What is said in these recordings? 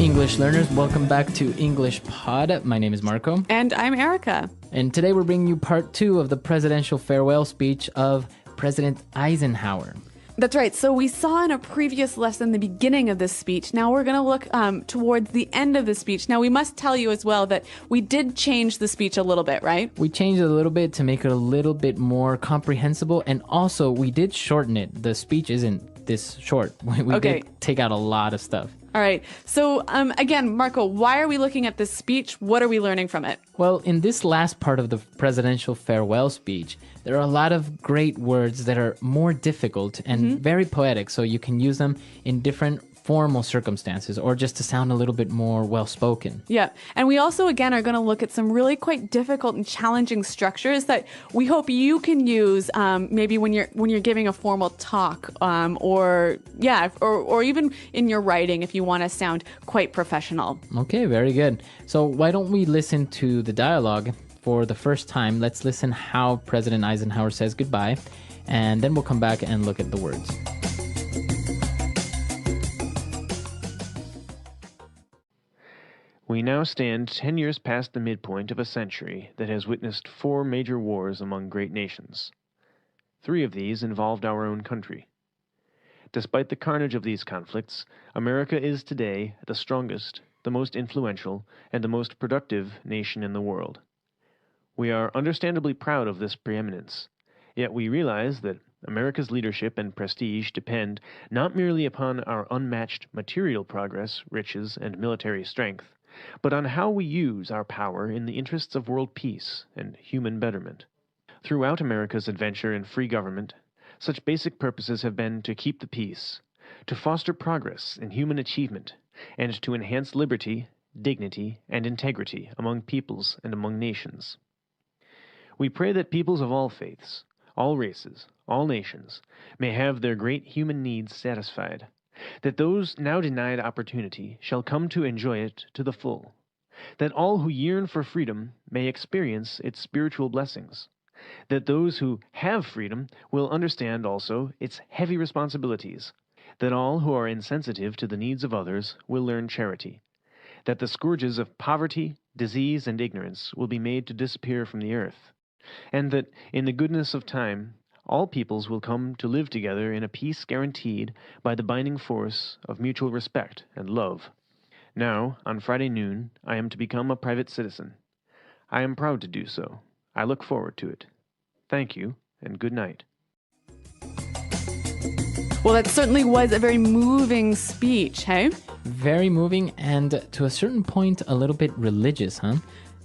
English learners, welcome back to English Pod. My name is Marco. And I'm Erica. And today we're bringing you part 2 of the presidential farewell speech of President Eisenhower. That's right. So we saw in a previous lesson the beginning of this speech. Now we're going to look towards the end of the speech. Now we must tell you as well that we did change the speech a little bit, right? We changed it a little bit to make it a little bit more comprehensible, and also we did shorten it. The speech isn't this short. We did take out a lot of stuff. All right. So again, Marco, why are we looking at this speech? What are we learning from it? Well, in this last part of the presidential farewell speech, there are a lot of great words that are more difficult and very poetic, so you can use them in different formal circumstances or just to sound a little bit more well-spoken. Yeah. And we also, again, are going to look at some really quite difficult and challenging structures that we hope you can use maybe when you're giving a formal talk or even in your writing if you want to sound quite professional. Okay, very good. So why don't we listen to the dialogue for the first time? Let's listen how President Eisenhower says goodbye, and then we'll come back and look at the words. We now stand 10 years past the midpoint of a century that has witnessed 4 major wars among great nations. 3 of these involved our own country. Despite the carnage of these conflicts, America is today the strongest, the most influential, and the most productive nation in the world. We are understandably proud of this preeminence, yet we realize that America's leadership and prestige depend not merely upon our unmatched material progress, riches, and military strength, but on how we use our power in the interests of world peace and human betterment. Throughout America's adventure in free government, such basic purposes have been to keep the peace, to foster progress in human achievement, and to enhance liberty, dignity, and integrity among peoples and among nations. We pray that peoples of all faiths, all races, all nations, may have their great human needs satisfied, that those now denied opportunity shall come to enjoy it to the full, that all who yearn for freedom may experience its spiritual blessings, that those who have freedom will understand also its heavy responsibilities, that all who are insensitive to the needs of others will learn charity, that the scourges of poverty, disease, and ignorance will be made to disappear from the earth, and that, in the goodness of time, all peoples will come to live together in a peace guaranteed by the binding force of mutual respect and love. Now, on Friday noon, I am to become a private citizen. I am proud to do so. I look forward to it. Thank you, and good night. Well, that certainly was a very moving speech, hey? Very moving, and to a certain point, a little bit religious, huh?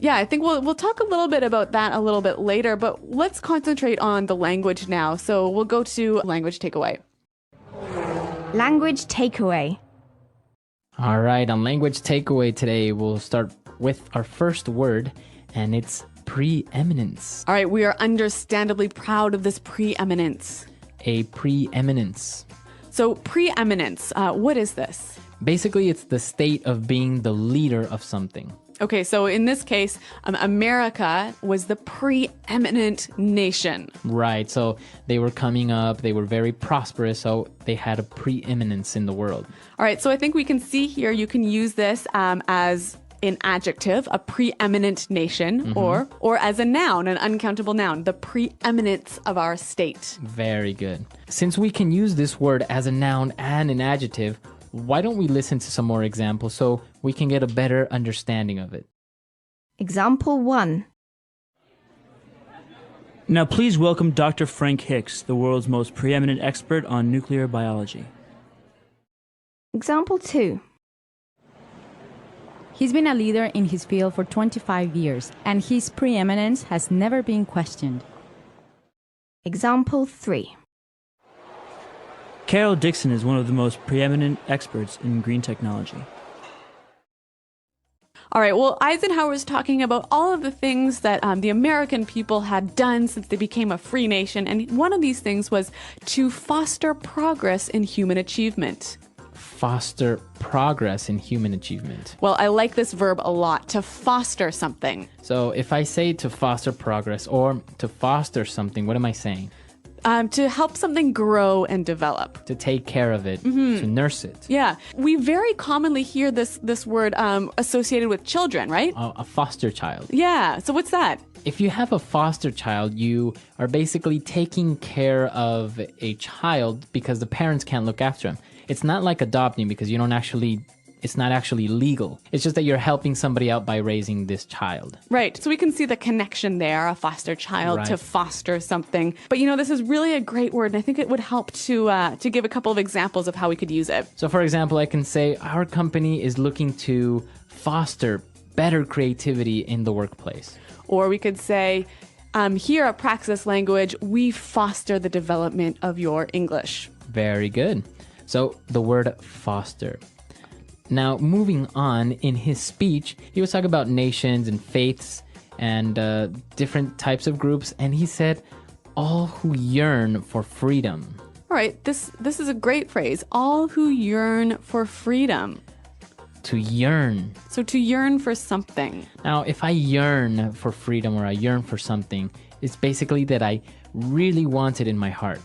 Yeah, I think we'll talk a little bit about that a little bit later, but let's concentrate on the language now. So we'll go to language takeaway. Language takeaway. All right, on language takeaway today, we'll start with our first word, and it's preeminence. All right, we are understandably proud of this preeminence. A preeminence. So preeminence, what is this? Basically, it's the state of being the leader of something. Okay, so in this case, America was the preeminent nation. Right, so they were coming up, they were very prosperous, so they had a preeminence in the world. All right, so I think we can see here, you can use this as an adjective, a preeminent nation, or as a noun, an uncountable noun, the preeminence of our state. Very good. Since we can use this word as a noun and an adjective, why don't we listen to some more examples so we can get a better understanding of it? Example 1. Now please welcome Dr. Frank Hicks, the world's most preeminent expert on nuclear biology. Example 2. He's been a leader in his field for 25 years, and his preeminence has never been questioned. Example 3. Carol Dixon is one of the most preeminent experts in green technology. All right, well, Eisenhower is talking about all of the things that the American people had done since they became a free nation, and one of these things was to foster progress in human achievement. Foster progress in human achievement. Well, I like this verb a lot, to foster something. So if I say to foster progress or to foster something, what am I saying? To help something grow and develop. To take care of it, to nurse it. Yeah. We very commonly hear this word associated with children, right? A foster child. Yeah. So what's that? If you have a foster child, you are basically taking care of a child because the parents can't look after him. It's not like adopting because it's not actually legal. It's just that you're helping somebody out by raising this child. Right. So we can see the connection there, a foster child to foster something. But this is really a great word, and I think it would help to give a couple of examples of how we could use it. So for example, I can say our company is looking to foster better creativity in the workplace. Or we could say, here at Praxis Language, we foster the development of your English. Very good. So the word foster. Now, moving on, in his speech, he was talking about nations and faiths and different types of groups, and he said, all who yearn for freedom. All right, this is a great phrase. All who yearn for freedom. To yearn. So to yearn for something. Now, if I yearn for freedom or I yearn for something, it's basically that I really want it in my heart.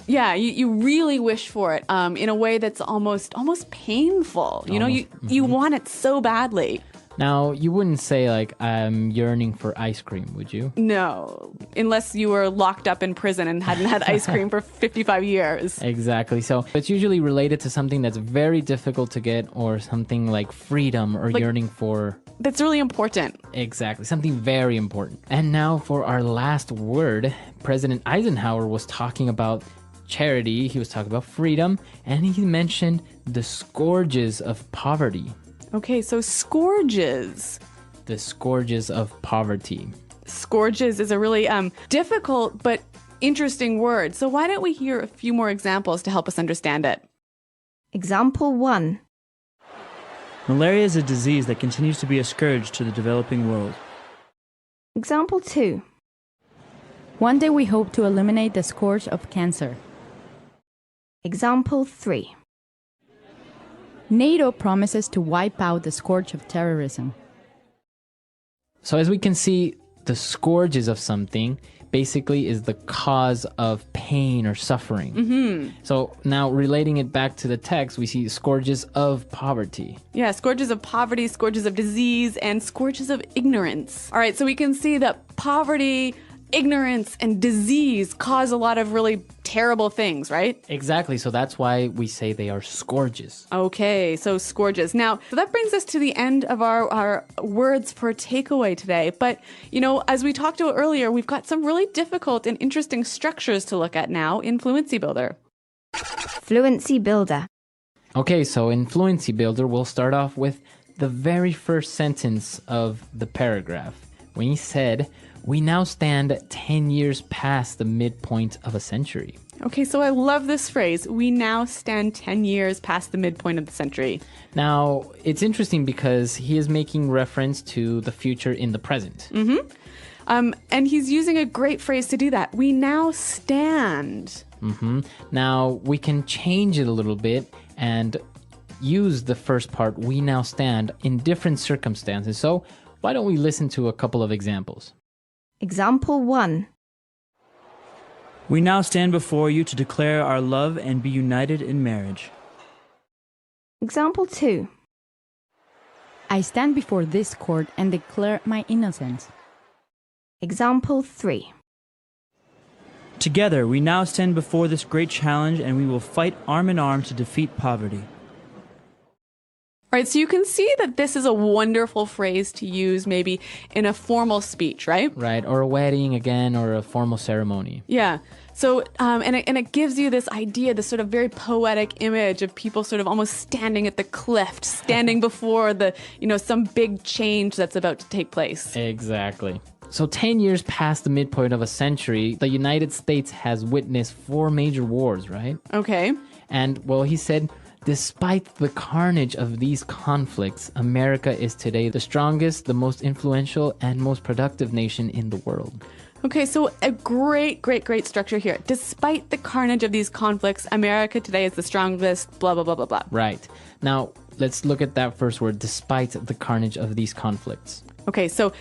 Yeah, you really wish for it in a way that's almost painful. You want it so badly. Now, you wouldn't say like, I'm yearning for ice cream, would you? No, unless you were locked up in prison and hadn't had ice cream for 55 years. Exactly. So it's usually related to something that's very difficult to get or something like freedom or yearning for. That's really important. Exactly. Something very important. And now for our last word, President Eisenhower was talking about charity, he was talking about freedom, and he mentioned the scourges of poverty. Okay, so scourges. The scourges of poverty. Scourges is a really difficult but interesting word. So why don't we hear a few more examples to help us understand it? Example 1. Malaria is a disease that continues to be a scourge to the developing world. Example 2. One day we hope to eliminate the scourge of cancer. Example 3. NATO promises to wipe out the scourge of terrorism. So as we can see, the scourges of something basically is the cause of pain or suffering. So now relating it back to the text, we see scourges of poverty. Yeah, scourges of poverty, scourges of disease, and scourges of ignorance. All right, so we can see that poverty, ignorance, and disease cause a lot of really terrible things, right? Exactly. So that's why we say they are scourges. Okay, so scourges. Now, so that brings us to the end of our words for takeaway today. But, as we talked about earlier, we've got some really difficult and interesting structures to look at now in Fluency Builder. Fluency Builder. Okay, so in Fluency Builder, we'll start off with the very first sentence of the paragraph. When he said, we now stand 10 years past the midpoint of a century. Okay, so I love this phrase. We now stand 10 years past the midpoint of the century. Now, it's interesting because he is making reference to the future in the present. And he's using a great phrase to do that. We now stand. Now, we can change it a little bit and use the first part, we now stand, in different circumstances. So why don't we listen to a couple of examples? Example 1. We now stand before you to declare our love and be united in marriage. Example 2. I stand before this court and declare my innocence. Example 3. Together, we now stand before this great challenge and we will fight arm in arm to defeat poverty. All right, so you can see that this is a wonderful phrase to use maybe in a formal speech, right? Right, or a wedding again, or a formal ceremony. Yeah. So, and it gives you this idea, this sort of very poetic image of people sort of almost standing at the cliff, standing before the, some big change that's about to take place. Exactly. So 10 years past the midpoint of a century, the United States has witnessed 4 major wars, right? Okay. And, well, he said, despite the carnage of these conflicts, America is today the strongest, the most influential, and most productive nation in the world. Okay, so a great structure here. Despite the carnage of these conflicts, America today is the strongest, blah, blah, blah, blah, blah. Right. Now, let's look at that first word, despite the carnage of these conflicts. Okay, so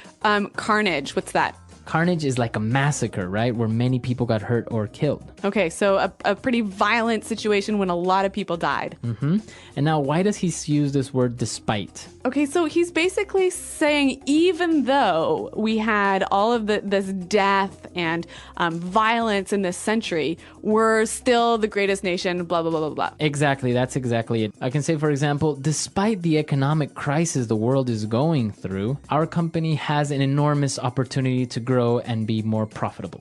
carnage, what's that? Carnage is like a massacre, right? Where many people got hurt or killed. Okay, so a pretty violent situation when a lot of people died. And now, why does he use this word despite? Okay, so he's basically saying even though we had all of this death and violence in this century, we're still the greatest nation, blah, blah, blah, blah, blah. Exactly, that's exactly it. I can say, for example, despite the economic crisis the world is going through, our company has an enormous opportunity to grow and be more profitable.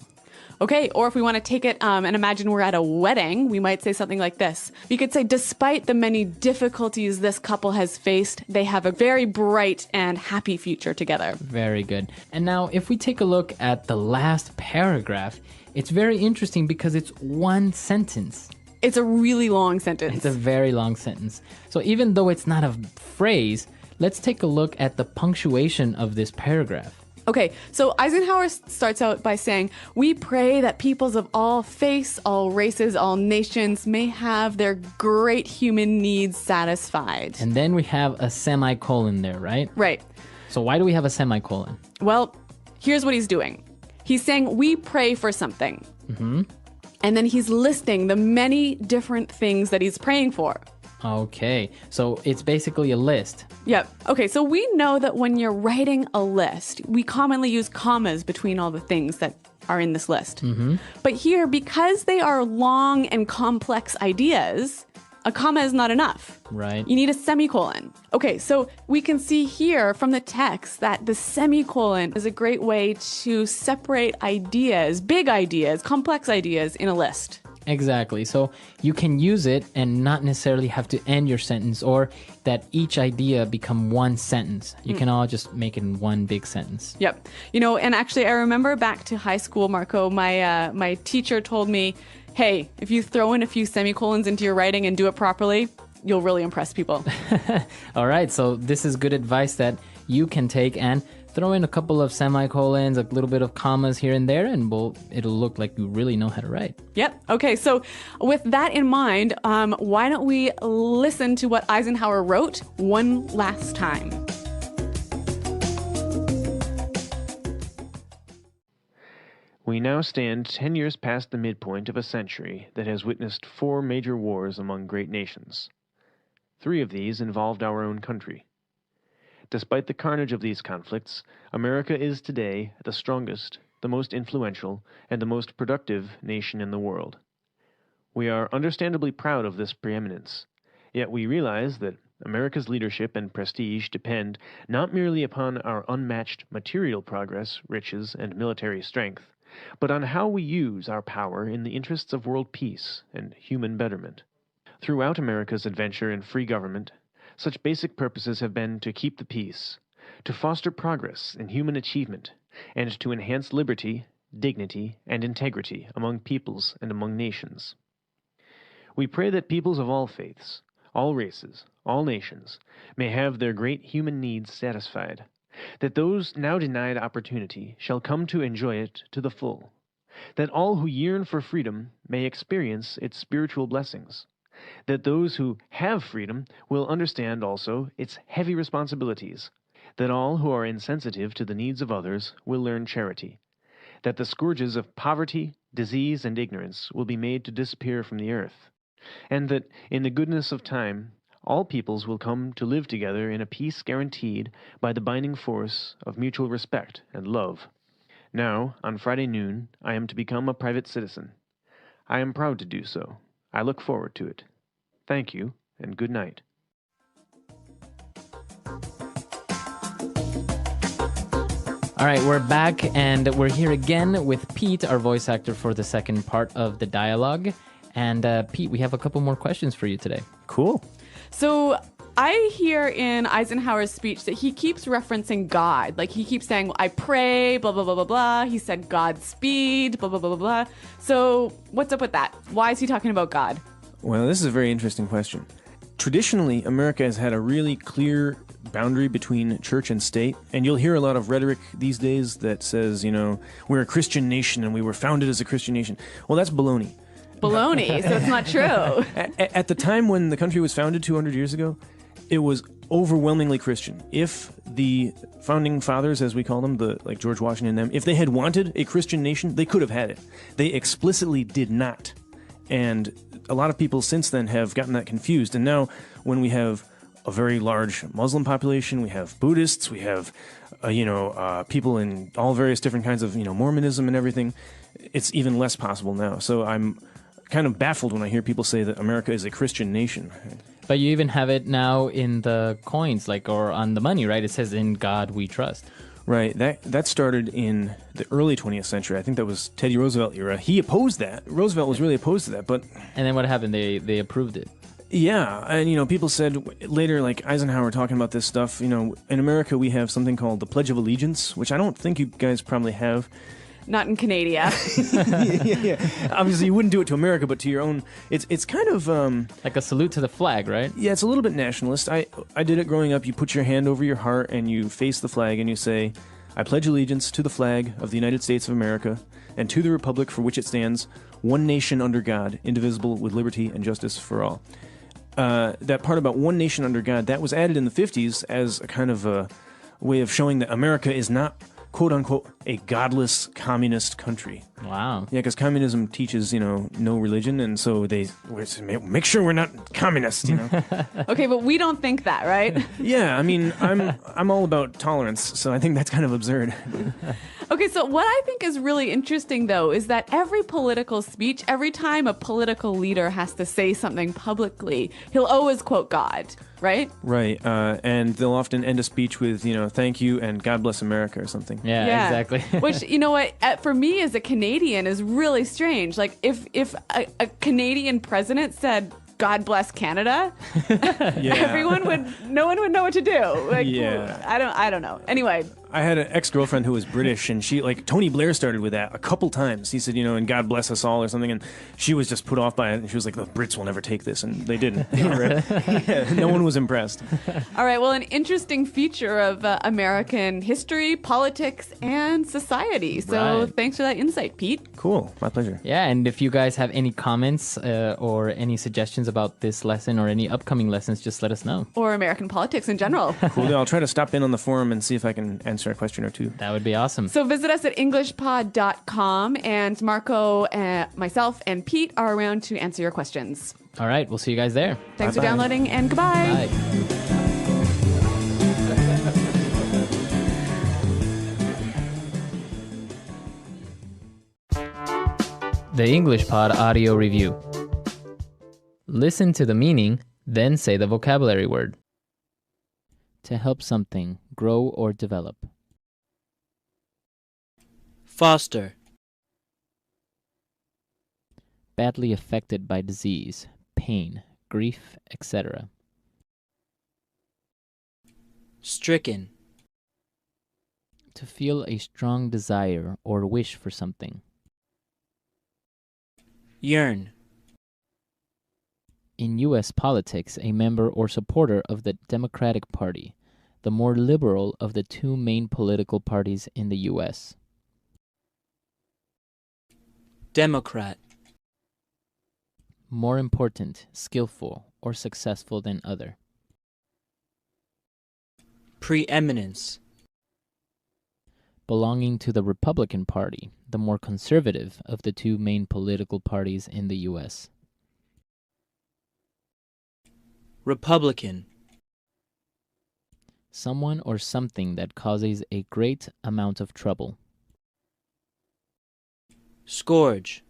Okay, or if we want to take it and imagine we're at a wedding, we might say something like this. We could say, despite the many difficulties this couple has faced, they have a very bright and happy future together. Very good. And now, if we take a look at the last paragraph, it's very interesting because it's one sentence. It's a really long sentence. It's a very long sentence. So even though it's not a phrase, let's take a look at the punctuation of this paragraph. Okay, so Eisenhower starts out by saying, we pray that peoples of all faiths, all races, all nations may have their great human needs satisfied. And then we have a semicolon there, right? Right. So why do we have a semicolon? Well, here's what he's doing. He's saying, we pray for something. And then he's listing the many different things that he's praying for. Okay, so it's basically a list. Yep. Okay, so we know that when you're writing a list, we commonly use commas between all the things that are in this list. But here, because they are long and complex ideas, a comma is not enough. Right. You need a semicolon. Okay, so we can see here from the text that the semicolon is a great way to separate ideas, big ideas, complex ideas in a list. Exactly. So you can use it and not necessarily have to end your sentence or that each idea become one sentence. You can all just make it in one big sentence. Yep. You know, and actually I remember back to high school, Marco, my teacher told me, hey, if you throw in a few semicolons into your writing and do it properly, you'll really impress people. All right. So this is good advice that you can take and throw in a couple of semicolons, a little bit of commas here and there, and it'll look like you really know how to write. Yep. Okay. So with that in mind, why don't we listen to what Eisenhower wrote one last time? We now stand 10 years past the midpoint of a century that has witnessed 4 major wars among great nations. 3 of these involved our own country. Despite the carnage of these conflicts, America is today the strongest, the most influential, and the most productive nation in the world. We are understandably proud of this preeminence, yet we realize that America's leadership and prestige depend not merely upon our unmatched material progress, riches, and military strength, but on how we use our power in the interests of world peace and human betterment. Throughout America's adventure in free government, such basic purposes have been to keep the peace, to foster progress in human achievement, and to enhance liberty, dignity, and integrity among peoples and among nations. We pray that peoples of all faiths, all races, all nations, may have their great human needs satisfied, that those now denied opportunity shall come to enjoy it to the full, that all who yearn for freedom may experience its spiritual blessings, that those who have freedom will understand also its heavy responsibilities, that all who are insensitive to the needs of others will learn charity, that the scourges of poverty, disease, and ignorance will be made to disappear from the earth, and that, in the goodness of time, all peoples will come to live together in a peace guaranteed by the binding force of mutual respect and love. Now, on Friday noon, I am to become a private citizen. I am proud to do so. I look forward to it. Thank you, and good night. All right, we're back, and we're here again with Pete, our voice actor for the second part of the dialogue. And Pete, we have a couple more questions for you today. Cool. So I hear in Eisenhower's speech that he keeps referencing God. Like he keeps saying, I pray, blah, blah, blah, blah, blah. He said Godspeed, blah, blah, blah, blah, blah. So what's up with that? Why is he talking about God? Well, this is a very interesting question. Traditionally, America has had a really clear boundary between church and state, and you'll hear a lot of rhetoric these days that says, you know, we're a Christian nation and we were founded as a Christian nation. Well, that's baloney. Baloney, so it's not true. At the time when the country was founded 200 years ago, it was overwhelmingly Christian. If the founding fathers, as we call them, like George Washington and them, if they had wanted a Christian nation, they could have had it. They explicitly did not. And a lot of people since then have gotten that confused. And now when we have a very large Muslim population, we have Buddhists, we have, people in all various different kinds of, Mormonism and everything, it's even less possible now. So I'm kind of baffled when I hear people say that America is a Christian nation. But you even have it now in the coins, or on the money, right? It says, "In God we trust." Right. That started in the early 20th century. I think that was Teddy Roosevelt era. He opposed that. Roosevelt was really opposed to that, but... And then what happened? They approved it. Yeah, and people said later, like Eisenhower talking about this stuff, in America we have something called the Pledge of Allegiance, which I don't think you guys probably have. Not in Canada. yeah. Obviously, you wouldn't do it to America, but to your own. It's kind of like a salute to the flag, right? Yeah, it's a little bit nationalist. I did it growing up. You put your hand over your heart and you face the flag and you say, "I pledge allegiance to the flag of the United States of America and to the republic for which it stands, one nation under God, indivisible, with liberty and justice for all." That part about one nation under God, that was added in the 50s as a kind of a way of showing that America is not, quote-unquote, a godless communist country. Wow. Yeah, because communism teaches, no religion, and so they make sure we're not communists, Okay, but we don't think that, right? Yeah, I mean, I'm all about tolerance, so I think that's kind of absurd. Okay, so what I think is really interesting, though, is that every political speech, every time a political leader has to say something publicly, he'll always quote God, right? Right, and they'll often end a speech with, "Thank you" and "God bless America" or something. Yeah. Exactly. Which, for me as a Canadian is really strange. Like, if a Canadian president said, "God bless Canada," no one would know what to do. Like, yeah. I don't know. Anyway. I had an ex-girlfriend who was British, and she, Tony Blair started with that a couple times. He said, "And God bless us all" or something, and she was just put off by it, and she was like, "The Brits will never take this," and they didn't. Yeah, no one was impressed. All right, well, an interesting feature of American history, politics, and society. So Thanks for that insight, Pete. Cool, my pleasure. Yeah, and if you guys have any comments or any suggestions about this lesson or any upcoming lessons, just let us know. Or American politics in general. Cool, I'll try to stop in on the forum and see if I can answer a question or two. That would be awesome. So visit us at englishpod.com, and Marco, myself, and Pete are around to answer your questions. All right, we'll see you guys there. Thanks for downloading, and goodbye. Bye. The English Pod Audio Review. Listen to the meaning, then say the vocabulary word. To help something grow or develop. Foster. Badly affected by disease, pain, grief, etc. Stricken. To feel a strong desire or wish for something. Yearn. In U.S. politics, a member or supporter of the Democratic Party, the more liberal of the two main political parties in the U.S. Democrat. More important, skillful, or successful than other. Preeminence. Belonging to the Republican Party, the more conservative of the two main political parties in the U.S. Republican. Someone or something that causes a great amount of trouble. Scourge.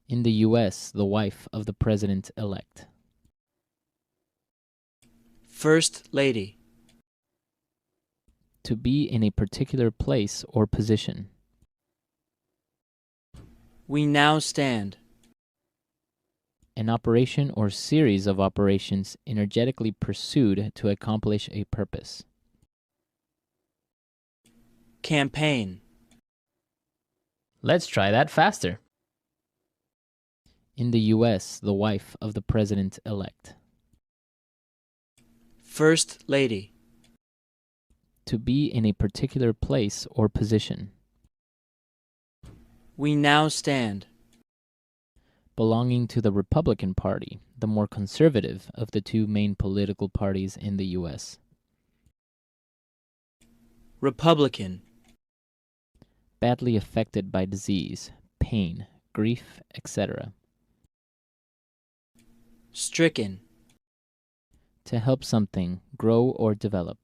In the U.S., the wife of the president-elect. First Lady. To be in a particular place or position. We now stand. An operation or series of operations energetically pursued to accomplish a purpose. Campaign. Let's try that faster. In the U.S., the wife of the president-elect. First Lady. To be in a particular place or position. We now stand. Belonging to the Republican Party, the more conservative of the two main political parties in the U.S. Republican. Badly affected by disease, pain, grief, etc. Stricken. To help something grow or develop.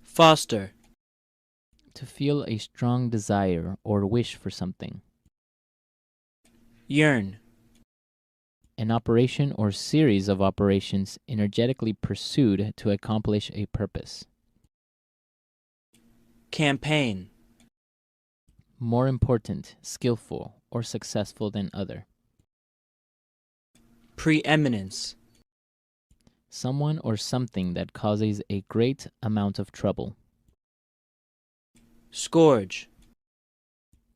Foster. To feel a strong desire or wish for something. Yearn. An operation or series of operations energetically pursued to accomplish a purpose. Campaign. More important, skillful, or successful than other. Preeminence. Someone or something that causes a great amount of trouble. Scourge.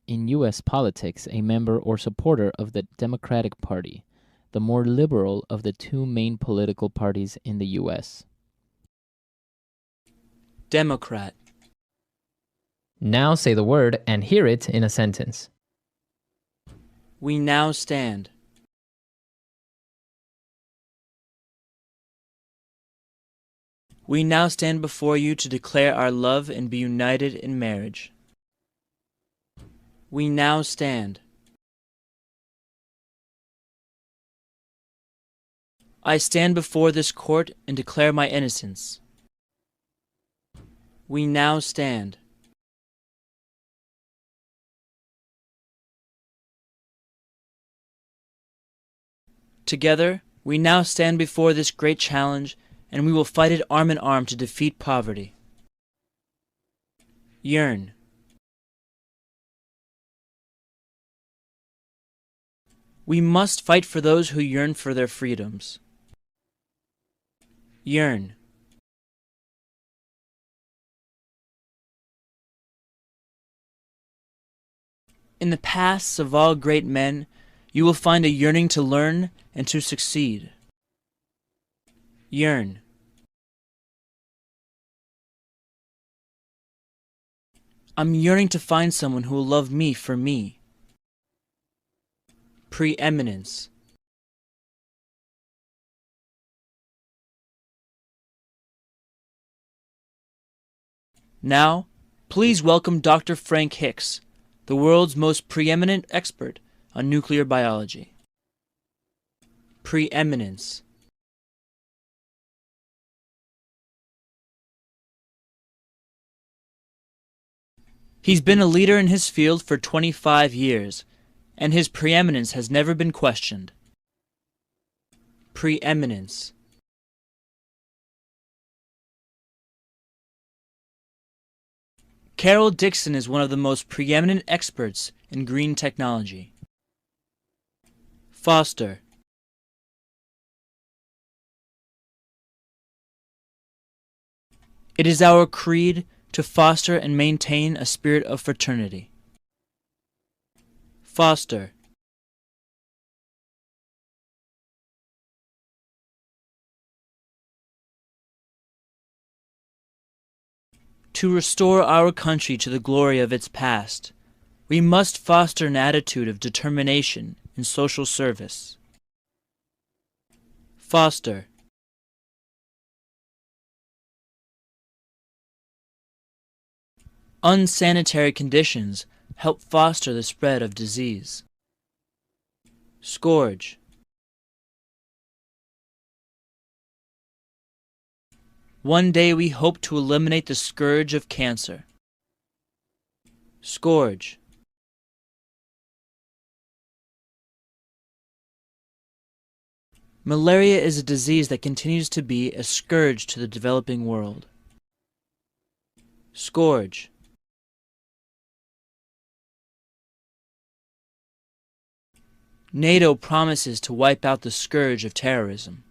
In U.S. politics, a member or supporter of the Democratic Party, the more liberal of the two main political parties in the U.S. Democrat. Now say the word and hear it in a sentence. We now stand. We now stand before you to declare our love and be united in marriage. We now stand. I stand before this court and declare my innocence. We now stand. Together, we now stand before this great challenge, and we will fight it arm in arm to defeat poverty. Yearn. We must fight for those who yearn for their freedoms. Yearn. In the paths of all great men, you will find a yearning to learn and to succeed. Yearn. I'm yearning to find someone who will love me for me. Preeminence. Now, please welcome Dr. Frank Hicks, the world's most preeminent expert on nuclear biology. Preeminence. He's been a leader in his field for 25 years, and his preeminence has never been questioned. Preeminence. Carol Dixon is one of the most preeminent experts in green technology. Foster. It is our creed to foster and maintain a spirit of fraternity. Foster. To restore our country to the glory of its past, we must foster an attitude of determination in social service. Foster. Unsanitary conditions help foster the spread of disease. Scourge. One day we hope to eliminate the scourge of cancer. Scourge. Malaria is a disease that continues to be a scourge to the developing world. Scourge. NATO promises to wipe out the scourge of terrorism.